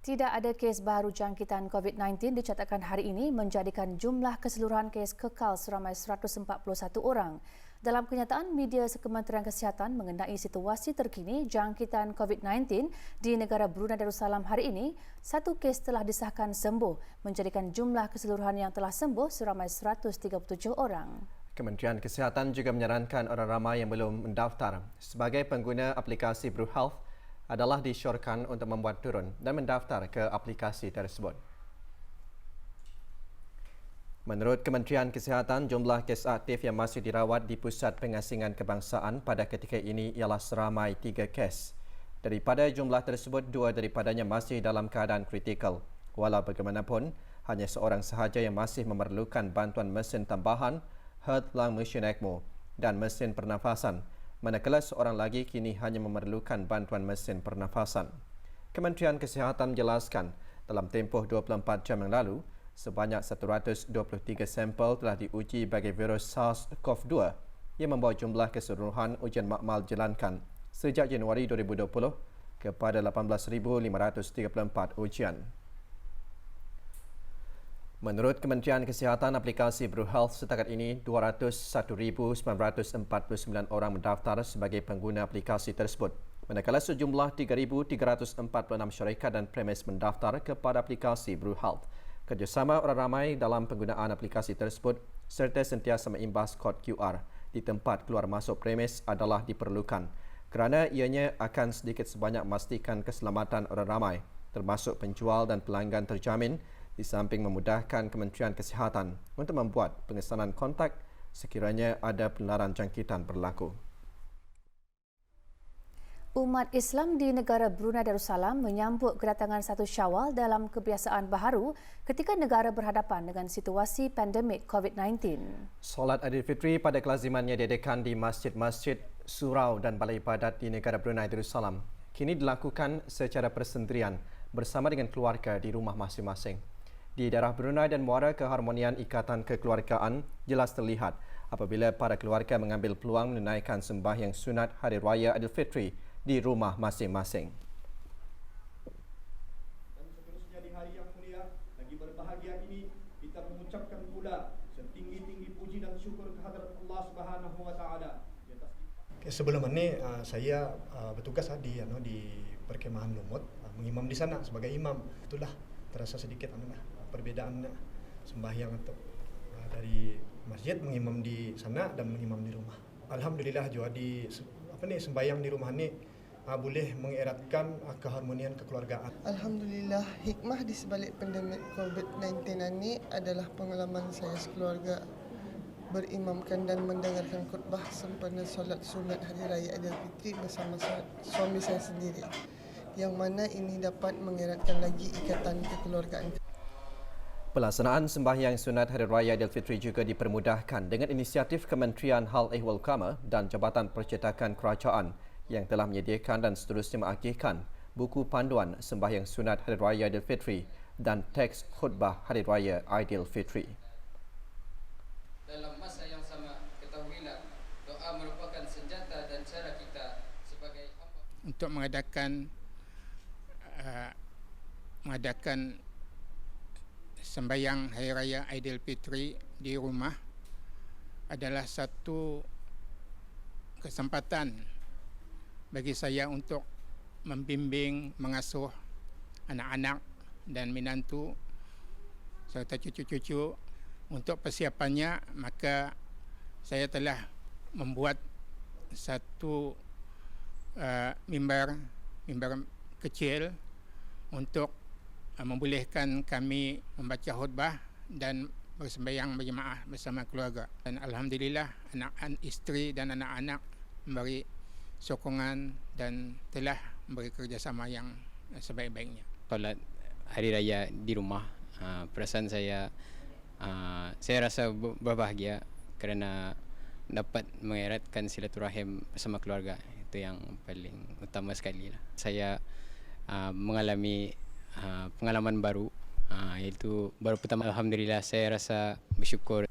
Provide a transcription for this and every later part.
Tidak ada kes baru jangkitan COVID-19 dicatatkan hari ini menjadikan jumlah keseluruhan kes kekal seramai 141 orang. Dalam kenyataan media Kementerian Kesihatan mengenai situasi terkini jangkitan COVID-19 di negara Brunei Darussalam hari ini, satu kes telah disahkan sembuh menjadikan jumlah keseluruhan yang telah sembuh seramai 137 orang. Kementerian Kesihatan juga menyarankan orang ramai yang belum mendaftar sebagai pengguna aplikasi BruHealth adalah disyorkan untuk membuat turun dan mendaftar ke aplikasi tersebut. Menurut Kementerian Kesihatan, jumlah kes aktif yang masih dirawat di Pusat Pengasingan Kebangsaan pada ketika ini ialah seramai 3 kes. Daripada jumlah tersebut, 2 daripadanya masih dalam keadaan kritikal. Walau bagaimanapun, hanya seorang sahaja yang masih memerlukan bantuan mesin tambahan, heart lung machine ECMO dan mesin pernafasan, manakala seorang lagi kini hanya memerlukan bantuan mesin pernafasan. Kementerian Kesihatan menjelaskan, dalam tempoh 24 jam yang lalu, sebanyak 123 sampel telah diuji bagi virus SARS-CoV-2 yang membawa jumlah keseluruhan ujian makmal jalankan sejak Januari 2020 kepada 18,534 ujian. Menurut Kementerian Kesihatan, aplikasi BruHealth setakat ini 201,949 orang mendaftar sebagai pengguna aplikasi tersebut. Manakala sejumlah 3,346 syarikat dan premis mendaftar kepada aplikasi BruHealth. Kerjasama orang ramai dalam penggunaan aplikasi tersebut serta sentiasa mengimbas kod QR di tempat keluar masuk premis adalah diperlukan kerana ianya akan sedikit sebanyak memastikan keselamatan orang ramai termasuk penjual dan pelanggan terjamin di samping memudahkan Kementerian Kesihatan untuk membuat pengesanan kontak sekiranya ada penularan jangkitan berlaku. Umat Islam di negara Brunei Darussalam menyambut kedatangan 1 Syawal dalam kebiasaan baharu ketika negara berhadapan dengan situasi pandemik COVID-19. Solat Aidilfitri pada kelazimannya diadakan di masjid-masjid, surau dan balai ibadat di negara Brunei Darussalam kini dilakukan secara persendirian bersama dengan keluarga di rumah masing-masing. Di daerah Brunei dan Muara, keharmonian ikatan kekeluargaan jelas terlihat apabila para keluarga mengambil peluang menunaikan sembahyang sunat Hari Raya Aidilfitri di rumah masing-masing. Dan seterusnya di hari yang mulia, lagi berbahagia ini, kita mengucapkan pula setinggi-tinggi puji dan syukur kehadrat Allah Subhanahu wa taala. Sebelum ini saya bertugas di perkemahan Lumut, mengimam di sana sebagai imam. Itulah terasa sedikit perbedaan sembahyang dari masjid mengimam di sana dan mengimam di rumah. Alhamdulillah juga di sembahyang di rumah ini boleh mengeratkan keharmonian kekeluargaan. Alhamdulillah, hikmah di sebalik pandemik COVID-19 ini adalah pengalaman saya sekeluarga berimamkan dan mendengarkan khutbah sempena solat sunat Hari Raya Aidilfitri bersama suami saya sendiri, yang mana ini dapat mengeratkan lagi ikatan kekeluargaan. Pelaksanaan sembahyang sunat Hari Raya Aidilfitri juga dipermudahkan dengan inisiatif Kementerian Hal Ehwal Kamar dan Jabatan Percetakan Kerajaan yang telah menyediakan dan seterusnya mengaktifkan buku panduan sembahyang sunat Hari Raya Aidilfitri dan teks khutbah Hari Raya Aidilfitri. Dalam masa yang sama, ketahuilah doa merupakan senjata dan cara kita sebagai hamba untuk mengadakan sembahyang Hari Raya Aidilfitri di rumah adalah satu kesempatan bagi saya untuk membimbing, mengasuh anak-anak dan menantu serta cucu-cucu. Untuk persiapannya, maka saya telah membuat satu mimbar kecil untuk membolehkan kami membaca khutbah dan bersembahyang berjemaah bersama keluarga. Dan alhamdulillah, isteri dan anak-anak memberi sokongan dan telah memberi kerjasama yang sebaik-baiknya. Solat Hari Raya di rumah, perasaan saya rasa berbahagia kerana dapat mengeratkan silaturahim bersama keluarga. Itu yang paling utama sekali lah. Saya mengalami pengalaman baru, iaitu baru pertama. Alhamdulillah, saya rasa bersyukur.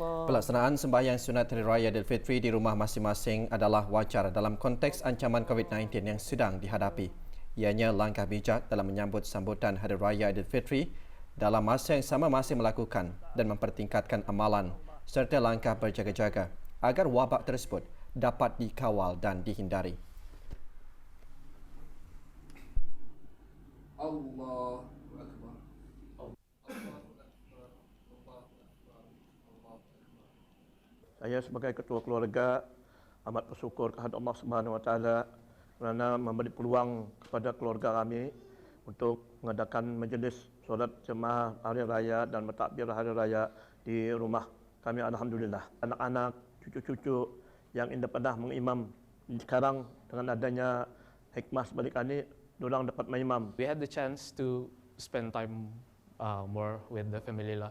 Pelaksanaan sembahyang sunat Hari Raya Aidilfitri di rumah masing-masing adalah wajar dalam konteks ancaman COVID-19 yang sedang dihadapi. Ianya langkah bijak dalam menyambut sambutan Hari Raya Aidilfitri dalam masa yang sama masih melakukan dan mempertingkatkan amalan serta langkah berjaga-jaga agar wabak tersebut dapat dikawal dan dihindari. Allah. Saya sebagai ketua keluarga amat bersyukur kepada Allah Subhanahu Wa Taala kerana memberi peluang kepada keluarga kami untuk mengadakan majlis solat jemaah hari raya dan bertakbir hari raya di rumah kami. Alhamdulillah, anak-anak, cucu-cucu yang indah pernah mengimam sekarang dengan adanya hikmah sebalik ini, diorang dapat mengimam. We had the chance to spend time more with the family lah.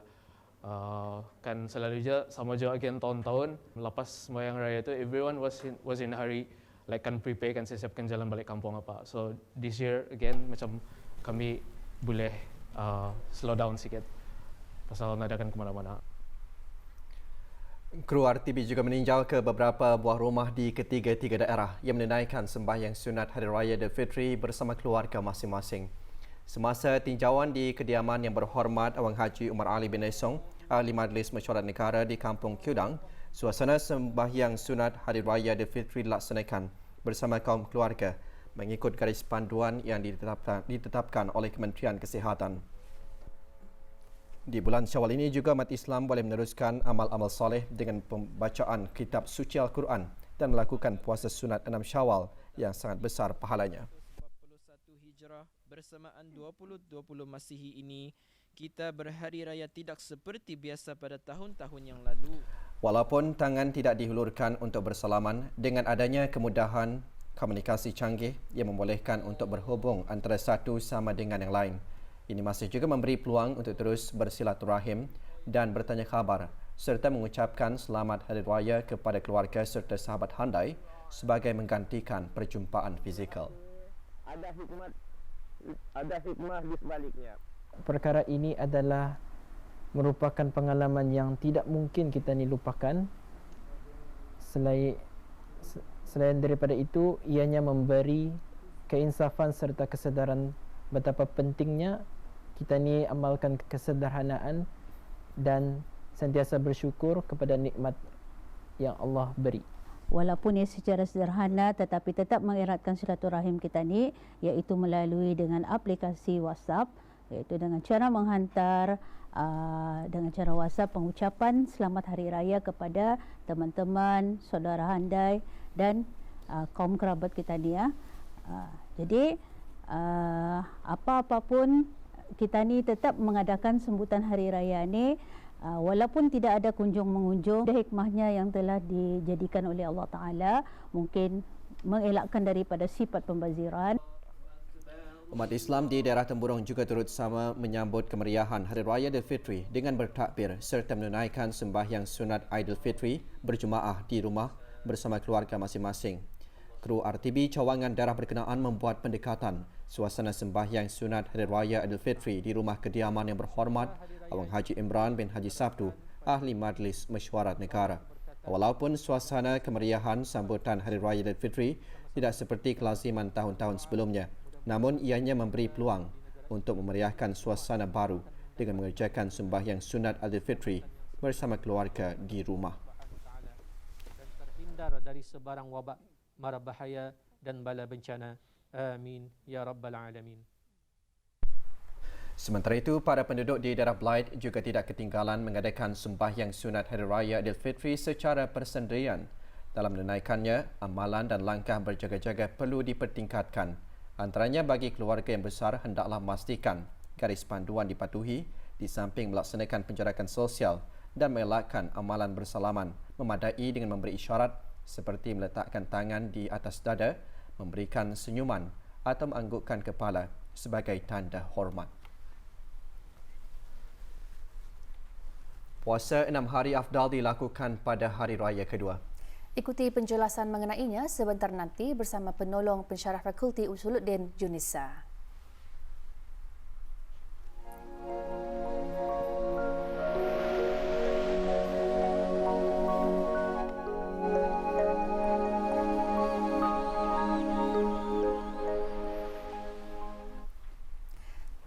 Kan selalu je sama je kan tahun-tahun lepas sembahyang raya tu everyone was in a hurry, like kan prepare, kan siapkan jalan balik kampung apa. So this year again macam kami boleh slow down sikit pasal ngadakan ke mana-mana. Kru RTB juga meninjau ke beberapa buah rumah di ketiga-tiga daerah yang menunaikan sembahyang sunat Hari Raya Aidilfitri bersama keluarga masing-masing. Semasa tinjauan di kediaman Yang Berhormat Awang Haji Umar Ali bin Esong, Ahli Majlis Mesyuarat Negara di Kampung Kudang, suasana sembahyang sunat Hari Raya Aidilfitri dilaksanakan bersama kaum keluarga mengikut garis panduan yang ditetapkan oleh Kementerian Kesihatan. Di bulan Syawal ini juga umat Islam boleh meneruskan amal-amal soleh dengan pembacaan kitab suci Al-Quran dan melakukan puasa sunat 6 Syawal yang sangat besar pahalanya. 41 Hijrah bersamaan 2020 Masihi ini, kita berhari raya tidak seperti biasa pada tahun-tahun yang lalu. Walaupun tangan tidak dihulurkan untuk bersalaman, dengan adanya kemudahan komunikasi canggih yang membolehkan untuk berhubung antara satu sama dengan yang lain. Ini masih juga memberi peluang untuk terus bersilaturahim dan bertanya khabar serta mengucapkan selamat Hari Raya kepada keluarga serta sahabat handai sebagai menggantikan perjumpaan fizikal. Ada hikmah di sebaliknya. Perkara ini adalah merupakan pengalaman yang tidak mungkin kita ni lupakan. Selain daripada itu, ianya memberi keinsafan serta kesedaran betapa pentingnya kita ni amalkan kesederhanaan dan sentiasa bersyukur kepada nikmat yang Allah beri. Walaupun ia secara sederhana tetapi tetap mengeratkan silaturahim kita ni, iaitu melalui dengan aplikasi WhatsApp, iaitu dengan cara menghantar dengan cara WhatsApp pengucapan selamat hari raya kepada teman-teman, saudara handai dan kaum kerabat kita ni ya. Jadi apa-apapun kita ni tetap mengadakan sambutan hari raya ni walaupun tidak ada kunjung mengunjung. Ada hikmahnya yang telah dijadikan oleh Allah Ta'ala, mungkin mengelakkan daripada sifat pembaziran. Umat Islam di daerah Temburong juga turut sama menyambut kemeriahan Hari Raya Aidilfitri dengan bertakbir serta menunaikan sembahyang sunat Aidilfitri berjemaah di rumah bersama keluarga masing-masing. Kru RTB cawangan daerah berkenaan membuat pendekatan suasana sembahyang sunat Hari Raya Aidilfitri di rumah kediaman Yang Berhormat Awang Haji Imran bin Haji Sabtu, Ahli Majlis Mesyuarat Negara. Walaupun suasana kemeriahan sambutan Hari Raya Aidilfitri tidak seperti kelaziman tahun-tahun sebelumnya, namun ianya memberi peluang untuk memeriahkan suasana baru dengan mengerjakan sembahyang sunat Aidilfitri bersama keluarga di rumah. Dan terhindar dari sebarang wabak, mara bahaya dan bala bencana. Amin ya rabbal alamin. Sementara itu, para penduduk di daerah Blight juga tidak ketinggalan mengadakan sembahyang sunat Hari Raya Aidilfitri secara persendirian. Dalam menunaikannya, amalan dan langkah berjaga-jaga perlu dipertingkatkan. Antaranya bagi keluarga yang besar hendaklah memastikan garis panduan dipatuhi di samping melaksanakan penjarakan sosial dan mengelakkan amalan bersalaman memadai dengan memberi isyarat seperti meletakkan tangan di atas dada, memberikan senyuman atau menganggukkan kepala sebagai tanda hormat. Puasa 6 hari afdal dilakukan pada hari raya kedua. Ikuti penjelasan mengenainya sebentar nanti bersama penolong pensyarah Fakulti Usuluddin Junisa.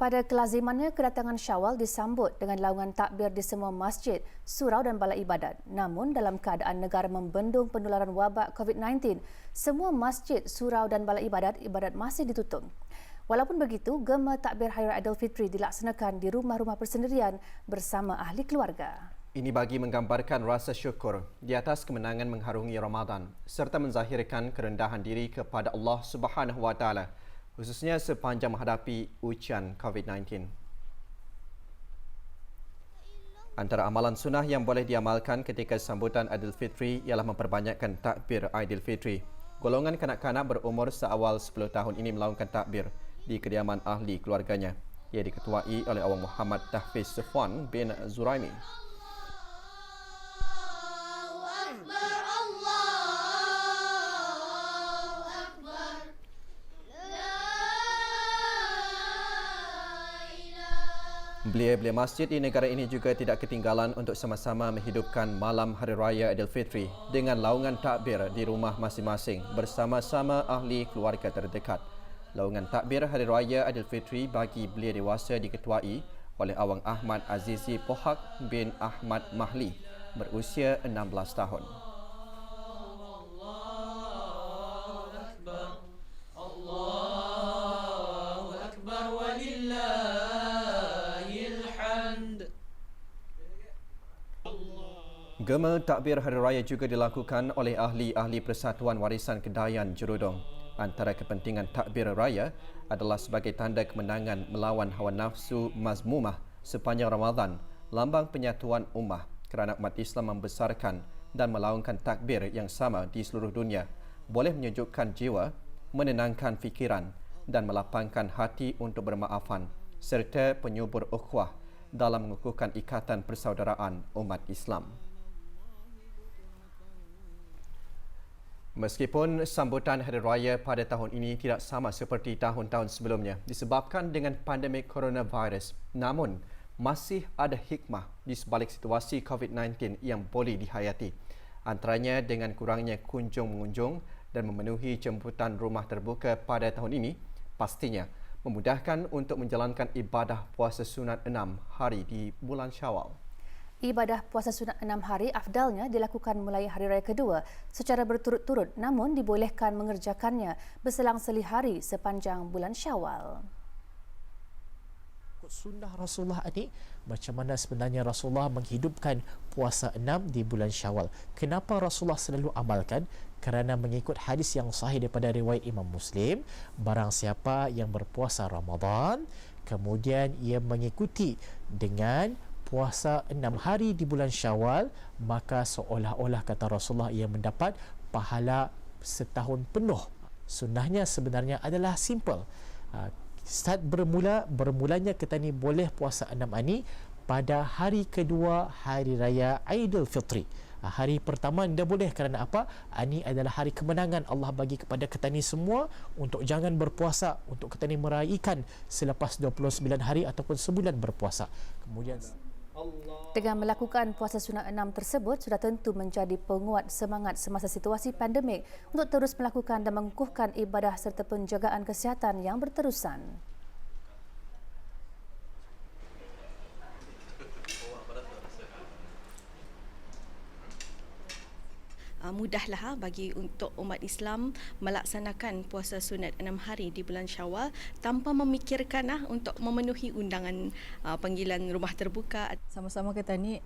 Pada kelazimannya, kedatangan Syawal disambut dengan laungan takbir di semua masjid, surau dan balai ibadat. Namun, dalam keadaan negara membendung penularan wabak COVID-19, semua masjid, surau dan balai ibadat masih ditutup. Walaupun begitu, gema takbir Hari Raya Aidilfitri dilaksanakan di rumah-rumah persendirian bersama ahli keluarga. Ini bagi menggambarkan rasa syukur di atas kemenangan mengharungi Ramadan serta menzahirkan kerendahan diri kepada Allah Subhanahu Wa Taala, khususnya sepanjang menghadapi ujian COVID-19. Antara amalan sunnah yang boleh diamalkan ketika sambutan Aidilfitri ialah memperbanyakkan takbir Aidilfitri. Golongan kanak-kanak berumur seawal 10 tahun ini melaungkan takbir di kediaman ahli keluarganya. Ia diketuai oleh Awang Muhammad Tahfiz Sufwan bin Zuraimi. Belia-belia masjid di negara ini juga tidak ketinggalan untuk sama-sama menghidupkan malam Hari Raya Aidilfitri dengan laungan takbir di rumah masing-masing bersama-sama ahli keluarga terdekat. Laungan takbir Hari Raya Aidilfitri bagi belia dewasa diketuai oleh Awang Ahmad Azizi Pohak bin Ahmad Mahli berusia 16 tahun. Gema takbir Hari Raya juga dilakukan oleh ahli-ahli Persatuan Warisan Kedayan Jerudong. Antara kepentingan takbir raya adalah sebagai tanda kemenangan melawan hawa nafsu mazmumah sepanjang Ramadan, lambang penyatuan ummah kerana umat Islam membesarkan dan melaungkan takbir yang sama di seluruh dunia boleh menyejukkan jiwa, menenangkan fikiran dan melapangkan hati untuk bermaafan serta penyubur ukhuwah dalam mengukuhkan ikatan persaudaraan umat Islam. Meskipun sambutan Hari Raya pada tahun ini tidak sama seperti tahun-tahun sebelumnya disebabkan dengan pandemik coronavirus, namun masih ada hikmah di sebalik situasi COVID-19 yang boleh dihayati. Antaranya dengan kurangnya kunjung-mengunjung dan memenuhi jemputan rumah terbuka pada tahun ini, pastinya memudahkan untuk menjalankan ibadah puasa sunat 6 hari di bulan Syawal. Ibadah puasa sunat 6 hari afdalnya dilakukan mulai hari raya kedua secara berturut-turut, namun dibolehkan mengerjakannya berselang-seli hari sepanjang bulan Syawal. Sunnah Rasulullah ini, macam mana sebenarnya Rasulullah menghidupkan puasa 6 di bulan Syawal. Kenapa Rasulullah selalu amalkan? Kerana mengikut hadis yang sahih daripada riwayat Imam Muslim, barang siapa yang berpuasa Ramadan, kemudian ia mengikuti dengan puasa 6 hari di bulan Syawal, maka seolah-olah kata Rasulullah ia mendapat pahala setahun penuh. Sunnahnya sebenarnya adalah simple. Start bermulanya kita ni boleh puasa 6 hari pada hari kedua Hari Raya Aidilfitri. Hari pertama dah boleh kerana apa? Ini adalah hari kemenangan Allah bagi kepada kita ni semua untuk jangan berpuasa, untuk kita ni meraihkan selepas 29 hari ataupun sebulan berpuasa. Kemudian dengan melakukan puasa sunat 6 tersebut sudah tentu menjadi penguat semangat semasa situasi pandemik untuk terus melakukan dan mengukuhkan ibadah serta penjagaan kesihatan yang berterusan. Mudahlah bagi untuk umat Islam melaksanakan puasa sunat 6 hari di bulan Syawal tanpa memikirkan untuk memenuhi undangan panggilan rumah terbuka. Sama-sama kita ni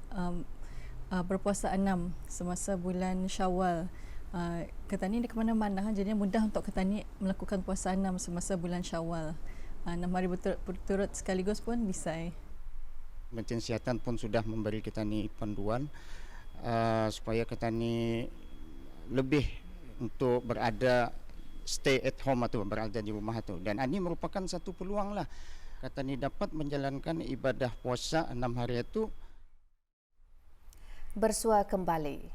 berpuasa 6 semasa bulan Syawal. Kita ni ke mana-mana, jadi mudah untuk kita ni melakukan puasa 6 semasa bulan Syawal. 6 hari berturut sekaligus pun bisa. Kementerian Kesihatan pun sudah memberi kita ni panduan supaya kita ni lebih untuk berada stay at home atau berada di rumah tu, dan ini merupakan satu peluang lah kata ni dapat menjalankan ibadah puasa 6 hari itu. Bersua kembali.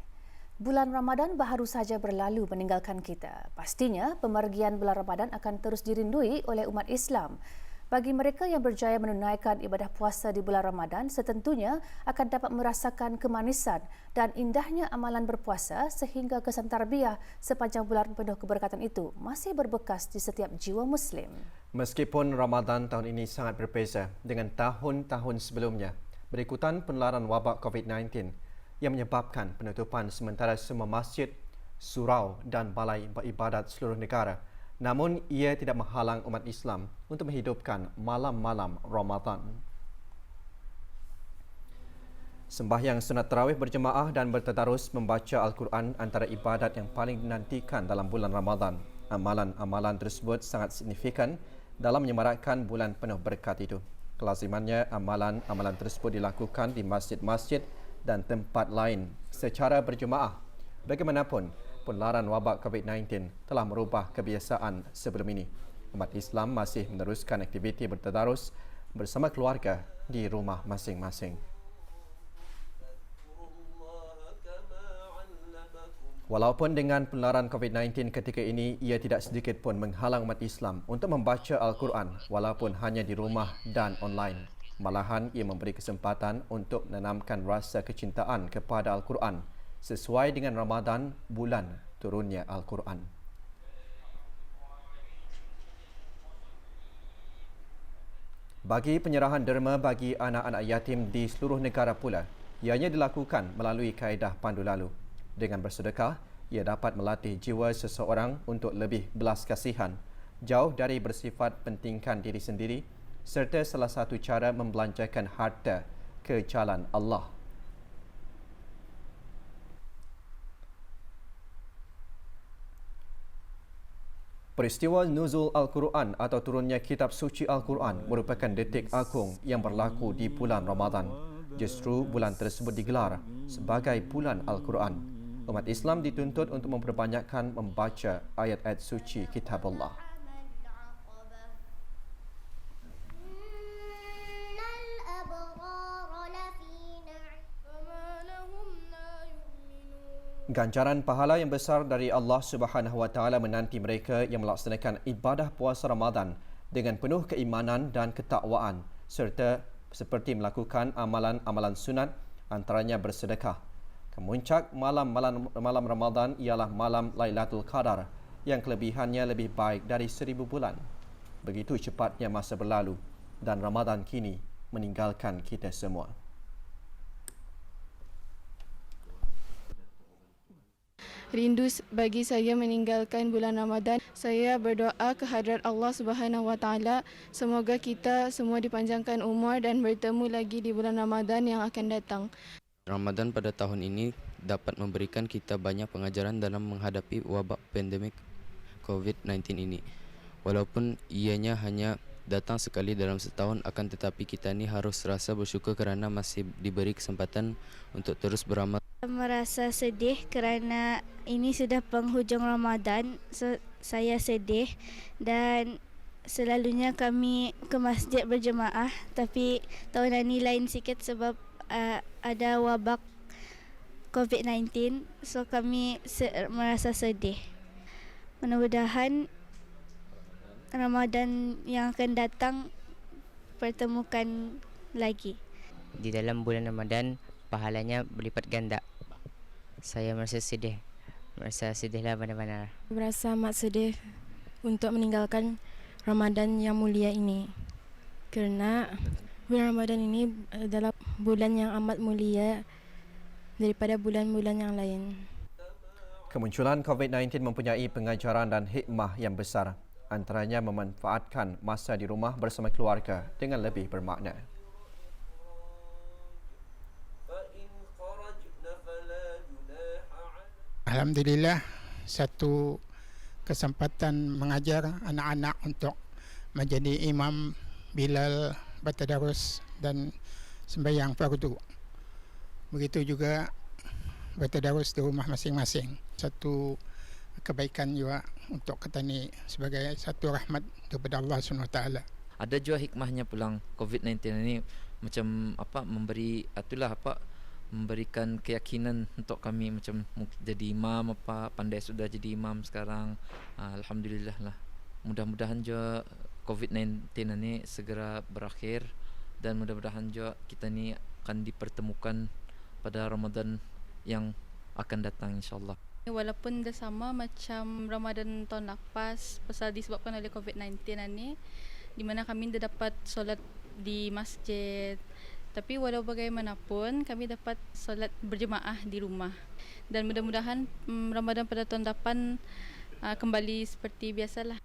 Bulan Ramadan baru saja berlalu meninggalkan kita. Pastinya pemergian bulan Ramadan akan terus dirindui oleh umat Islam. Bagi mereka yang berjaya menunaikan ibadah puasa di bulan Ramadan, setentunya akan dapat merasakan kemanisan dan indahnya amalan berpuasa sehingga kesan tarbiyah sepanjang bulan penuh keberkatan itu masih berbekas di setiap jiwa Muslim. Meskipun Ramadan tahun ini sangat berbeza dengan tahun-tahun sebelumnya, berikutan penularan wabak COVID-19 yang menyebabkan penutupan sementara semua masjid, surau dan balai ibadat seluruh negara. Namun, ia tidak menghalang umat Islam untuk menghidupkan malam-malam Ramadan. Sembahyang sunat tarawih berjemaah dan bertadarus membaca Al-Quran antara ibadat yang paling dinantikan dalam bulan Ramadan. Amalan-amalan tersebut sangat signifikan dalam menyemarakkan bulan penuh berkat itu. Kelazimannya, amalan-amalan tersebut dilakukan di masjid-masjid dan tempat lain secara berjemaah. Bagaimanapun, penularan wabak COVID-19 telah merubah kebiasaan sebelum ini. Umat Islam masih meneruskan aktiviti bertadarus bersama keluarga di rumah masing-masing. Walaupun dengan penularan COVID-19 ketika ini, ia tidak sedikit pun menghalang umat Islam untuk membaca Al-Quran walaupun hanya di rumah dan online. Malahan, ia memberi kesempatan untuk menanamkan rasa kecintaan kepada Al-Quran sesuai dengan Ramadan, bulan turunnya Al-Quran. Bagi penyerahan derma bagi anak-anak yatim di seluruh negara pula, ianya dilakukan melalui kaedah pandu lalu. Dengan bersedekah, ia dapat melatih jiwa seseorang untuk lebih belas kasihan, jauh dari bersifat pentingkan diri sendiri, serta salah satu cara membelanjakan harta ke jalan Allah. Peristiwa nuzul Al-Quran atau turunnya kitab suci Al-Quran merupakan detik agung yang berlaku di bulan Ramadan. Justru bulan tersebut digelar sebagai bulan Al-Quran. Umat Islam dituntut untuk memperbanyakkan membaca ayat-ayat suci kitab Allah. Ganjaran pahala yang besar dari Allah Subhanahu Wa Taala menanti mereka yang melaksanakan ibadah puasa Ramadan dengan penuh keimanan dan ketakwaan serta seperti melakukan amalan-amalan sunat antaranya bersedekah. Kemuncak malam Ramadan ialah malam Lailatul Qadar yang kelebihannya lebih baik dari 1000 bulan. Begitu cepatnya masa berlalu dan Ramadan kini meninggalkan kita semua. Rindu bagi saya meninggalkan bulan Ramadan. Saya berdoa kehadrat Allah Subhanahu Wa Taala semoga kita semua dipanjangkan umur dan bertemu lagi di bulan Ramadan yang akan datang. Ramadan pada tahun ini dapat memberikan kita banyak pengajaran dalam menghadapi wabak pandemik COVID-19 ini. Walaupun ianya hanya datang sekali dalam setahun, akan tetapi kita ni harus rasa bersyukur kerana masih diberi kesempatan untuk terus beramal. Merasa sedih kerana ini sudah penghujung Ramadan, so saya sedih dan selalunya kami ke masjid berjemaah, tapi tahun ini lain sikit sebab ada wabak COVID-19, so kami merasa sedih. Mudah-mudahan Ramadan yang akan datang pertemukan lagi. Di dalam bulan Ramadan pahalanya berlipat ganda. Saya merasa sedihlah benar-benar. Merasa amat sedih untuk meninggalkan Ramadan yang mulia ini. Kerana bulan Ramadan ini adalah bulan yang amat mulia daripada bulan-bulan yang lain. Kemunculan COVID-19 mempunyai pengajaran dan hikmah yang besar. Antaranya memanfaatkan masa di rumah bersama keluarga dengan lebih bermakna. Alhamdulillah, satu kesempatan mengajar anak-anak untuk menjadi imam bilal bertadarus dan sembahyang fardu. Begitu juga bertadarus di rumah masing-masing. Satu kebaikan juga untuk kita ni sebagai satu rahmat daripada Allah SWT. Ada juga hikmahnya pulang COVID-19 ini macam memberikan keyakinan untuk kami macam jadi imam pandai sudah jadi imam sekarang. Alhamdulillah lah. Mudah-mudahan juga COVID-19 ini segera berakhir dan mudah-mudahan juga kita ni akan dipertemukan pada Ramadan yang akan datang insya-Allah. Walaupun dah sama macam Ramadan tahun lepas pasal disebabkan oleh COVID-19 ni, di mana kami dah dapat solat di masjid. Tapi walau bagaimanapun kami dapat solat berjemaah di rumah. Dan mudah-mudahan Ramadan pada tahun depan kembali seperti biasalah.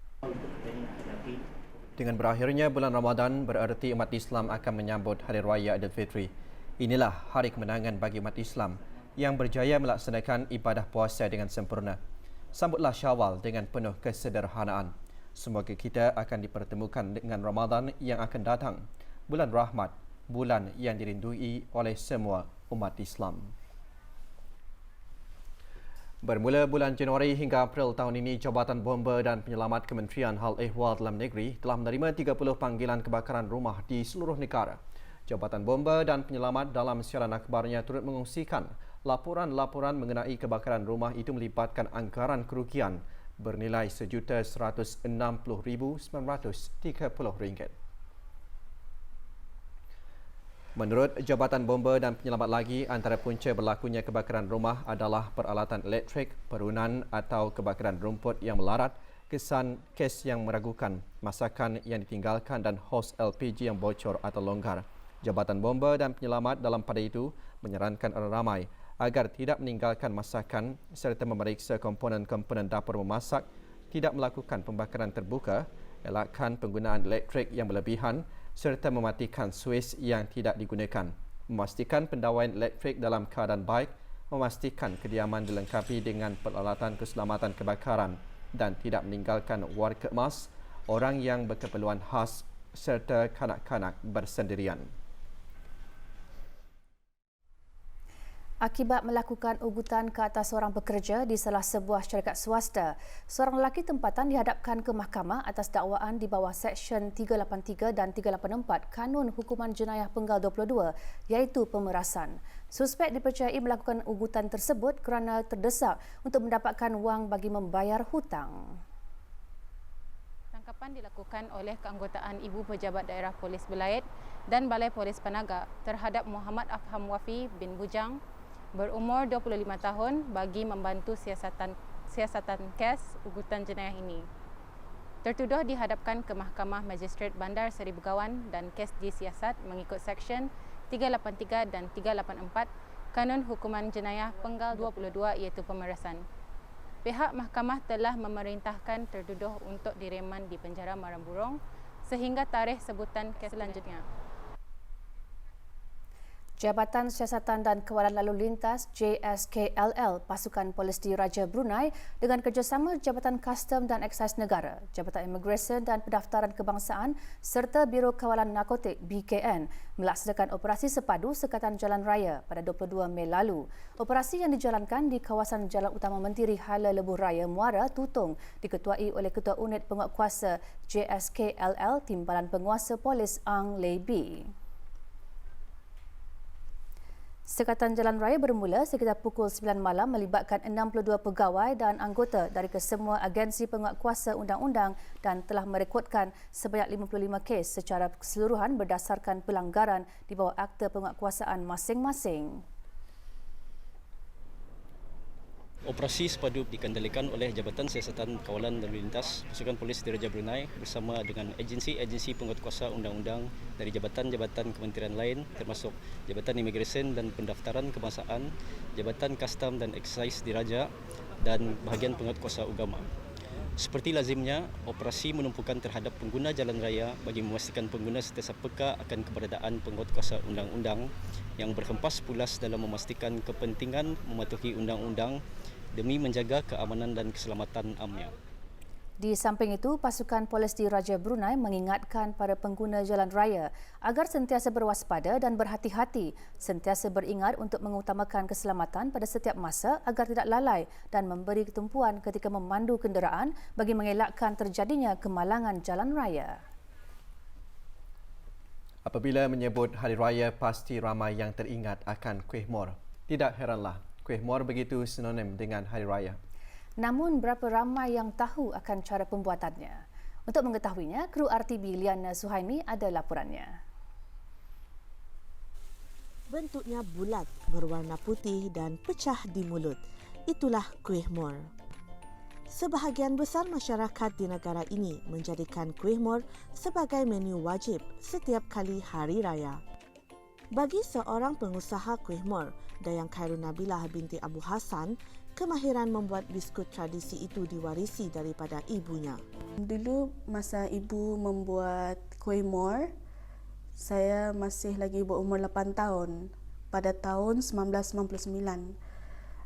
Dengan berakhirnya bulan Ramadan bererti umat Islam akan menyambut Hari Raya Aidilfitri. Inilah hari kemenangan bagi umat Islam yang berjaya melaksanakan ibadah puasa dengan sempurna. Sambutlah Syawal dengan penuh kesederhanaan. Semoga kita akan dipertemukan dengan Ramadan yang akan datang. Bulan rahmat, bulan yang dirindui oleh semua umat Islam. Bermula bulan Januari hingga April tahun ini, Jabatan Bomba dan Penyelamat Kementerian Hal Ehwal Dalam Negeri telah menerima 30 panggilan kebakaran rumah di seluruh negara. Jabatan Bomba dan Penyelamat dalam siaran akhbarnya turut mengungsikan laporan-laporan mengenai kebakaran rumah itu melibatkan anggaran kerugian bernilai RM160,930. Menurut Jabatan Bomba dan Penyelamat lagi, antara punca berlakunya kebakaran rumah adalah peralatan elektrik, perunan atau kebakaran rumput yang melarat, kesan kes yang meragukan, masakan yang ditinggalkan dan hos LPG yang bocor atau longgar. Jabatan Bomba dan Penyelamat dalam pada itu menyarankan orang ramai agar tidak meninggalkan masakan serta memeriksa komponen-komponen dapur memasak, tidak melakukan pembakaran terbuka, elakkan penggunaan elektrik yang berlebihan serta mematikan suis yang tidak digunakan, memastikan pendawaian elektrik dalam keadaan baik, memastikan kediaman dilengkapi dengan peralatan keselamatan kebakaran dan tidak meninggalkan warga emas, orang yang berkeperluan khas serta kanak-kanak bersendirian. Akibat melakukan ugutan ke atas seorang pekerja di salah sebuah syarikat swasta, seorang lelaki tempatan dihadapkan ke mahkamah atas dakwaan di bawah Seksyen 383 dan 384 Kanun Hukuman Jenayah Penggal 22 iaitu pemerasan. Suspek dipercayai melakukan ugutan tersebut kerana terdesak untuk mendapatkan wang bagi membayar hutang. Tangkapan dilakukan oleh keanggotaan Ibu Pejabat Daerah Polis Belait dan Balai Polis Panaga terhadap Muhammad Afham Wafi bin Bujang berumur 25 tahun bagi membantu siasatan kes ugutan jenayah ini. Tertuduh dihadapkan ke Mahkamah Magistrate Bandar Seri Begawan dan kes disiasat mengikut Seksyen 383 dan 384 Kanun Hukuman Jenayah Penggal 22 iaitu pemerasan. Pihak mahkamah telah memerintahkan tertuduh untuk direman di penjara Marang Burong sehingga tarikh sebutan kes selanjutnya. Jabatan Siasatan dan Kawalan Lalu Lintas JSKLL Pasukan Polis Diraja Brunei dengan kerjasama Jabatan Kastom dan Eksais Negara, Jabatan Imigresen dan Pendaftaran Kebangsaan serta Biro Kawalan Narkotik BKN melaksanakan operasi sepadu Sekatan Jalan Raya pada 22 Mei lalu. Operasi yang dijalankan di kawasan Jalan Utama Mentiri Hala Lebuh Raya Muara Tutong diketuai oleh Ketua Unit Penguatkuasa JSKLL Timbalan Penguasa Polis Ang Leibi. Sekatan Jalan Raya bermula sekitar pukul 9 malam melibatkan 62 pegawai dan anggota dari kesemua agensi penguatkuasa undang-undang dan telah merekodkan sebanyak 55 kes secara keseluruhan berdasarkan pelanggaran di bawah Akta Penguatkuasaan masing-masing. Operasi sepadu dikendalikan oleh Jabatan Siasatan Kawalan Lalu Lintas Pasukan Polis Diraja Brunei bersama dengan agensi-agensi penguatkuasa undang-undang dari jabatan-jabatan kementerian lain termasuk Jabatan Imigresen dan Pendaftaran Kebangsaan, Jabatan Kastam dan Eksais Diraja dan bahagian penguatkuasa agama. Seperti lazimnya, operasi menumpukan terhadap pengguna jalan raya bagi memastikan pengguna sentiasa peka akan keberadaan penguatkuasa undang-undang yang berhempas pulas dalam memastikan kepentingan mematuhi undang-undang demi menjaga keamanan dan keselamatan amnya. Di samping itu, pasukan polis Diraja Brunei mengingatkan para pengguna jalan raya agar sentiasa berwaspada dan berhati-hati, sentiasa beringat untuk mengutamakan keselamatan pada setiap masa agar tidak lalai dan memberi tumpuan ketika memandu kenderaan bagi mengelakkan terjadinya kemalangan jalan raya. Apabila menyebut Hari Raya, pasti ramai yang teringat akan kuih mor. Tidak heranlah, kuih mor begitu sinonim dengan Hari Raya. Namun, berapa ramai yang tahu akan cara pembuatannya? Untuk mengetahuinya, kru RTB Liana Suhaimi ada laporannya. Bentuknya bulat, berwarna putih dan pecah di mulut. Itulah kuih mor. Sebahagian besar masyarakat di negara ini menjadikan kuih mor sebagai menu wajib setiap kali hari raya. Bagi seorang pengusaha kuih mor, Dayang Khairun Nabilah binti Abu Hassan, kemahiran membuat biskut tradisi itu diwarisi daripada ibunya. Dulu masa ibu membuat kuih mor, saya masih lagi berumur 8 tahun pada tahun 1999.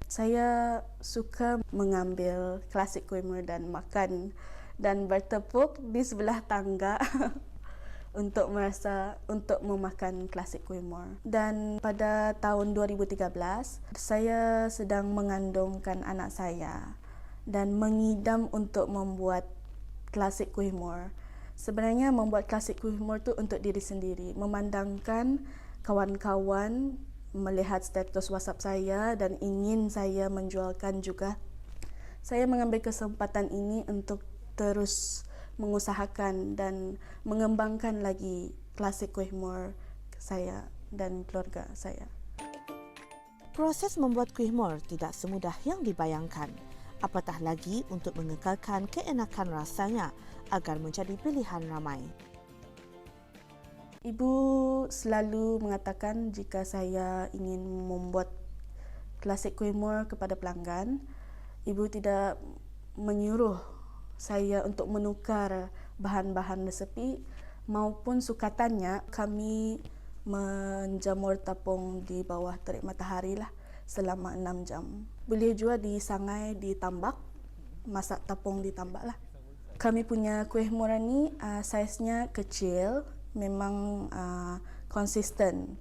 Saya suka mengambil klasik kuih mor dan makan dan bertepuk di sebelah tangga untuk memakan klasik kuih mor. Dan pada tahun 2013, saya sedang mengandungkan anak saya dan mengidam untuk membuat klasik kuih mor. Sebenarnya membuat klasik kuih mor tu untuk diri sendiri, memandangkan kawan-kawan melihat status WhatsApp saya dan ingin saya menjualkan juga. Saya mengambil kesempatan ini untuk terus mengusahakan dan mengembangkan lagi klasik kuih mor saya dan keluarga saya. Proses membuat kuih mor tidak semudah yang dibayangkan. Apatah lagi untuk mengekalkan keenakan rasanya agar menjadi pilihan ramai. Ibu selalu mengatakan jika saya ingin membuat klasik kuih mor kepada pelanggan, ibu tidak menyuruh saya untuk menukar bahan-bahan resepi maupun sukatannya. Kami menjamur tepung di bawah terik matahari lah selama 6 jam. Boleh juga disangai di tambak, masak tepung di tambak lah. Kami punya kuih mor ni saiznya kecil, memang konsisten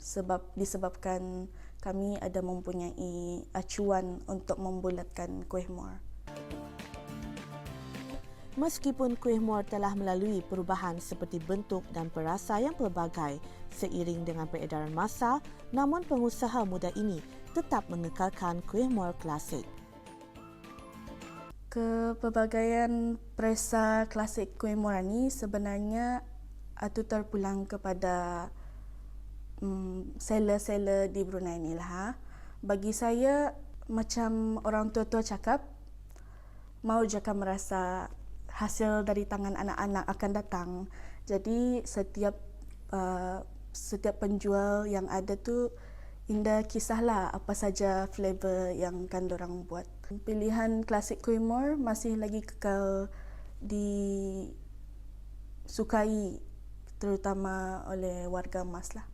disebabkan kami ada mempunyai acuan untuk membulatkan kuih mor. Meskipun kuih mor telah melalui perubahan seperti bentuk dan perasa yang pelbagai seiring dengan peredaran masa, namun pengusaha muda ini tetap mengekalkan kuih mor klasik. Kepelbagaian perisa klasik kuih mor ini sebenarnya itu terpulang kepada seller-seller di Brunei ni lah. Bagi saya, macam orang tua-tua cakap, mau jaka merasa hasil dari tangan anak-anak akan datang. Jadi setiap penjual yang ada tu indah kisahlah apa saja flavor yang akan dorang buat. Pilihan klasik kuih mor masih lagi kekal disukai terutama oleh warga Mas lah.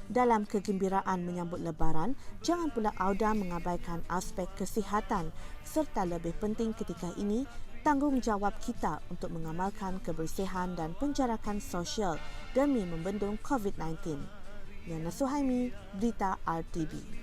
Dalam kegembiraan menyambut Lebaran, jangan pula Auda mengabaikan aspek kesihatan serta lebih penting ketika ini, tanggungjawab kita untuk mengamalkan kebersihan dan penjarakan sosial demi membendung COVID-19. Liana Suhaimi, Berita RTB.